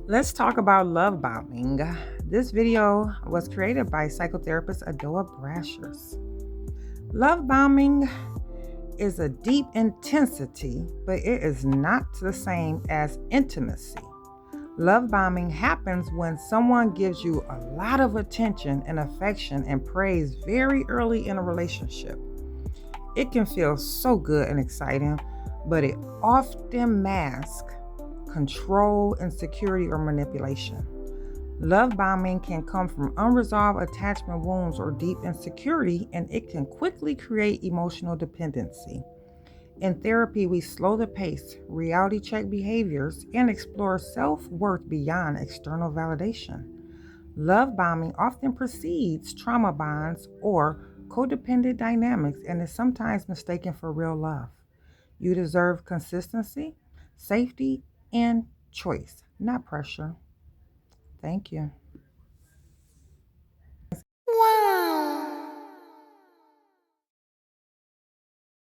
Let's talk about love bombing. This video was created by psychotherapist Adoa Brashers. Love bombing is a deep intensity, but it is not the same as intimacy. Love bombing happens when someone gives you a lot of attention and affection and praise very early in a relationship. It can feel so good and exciting, but it often masks control, insecurity, or manipulation. Love bombing can come from unresolved attachment wounds or deep insecurity, and it can quickly create emotional dependency. In therapy, we slow the pace, reality check behaviors, and explore self worth beyond external validation. Love bombing often precedes trauma bonds or codependent dynamics and is sometimes mistaken for real love. You deserve consistency, safety, and choice, not pressure. Thank you.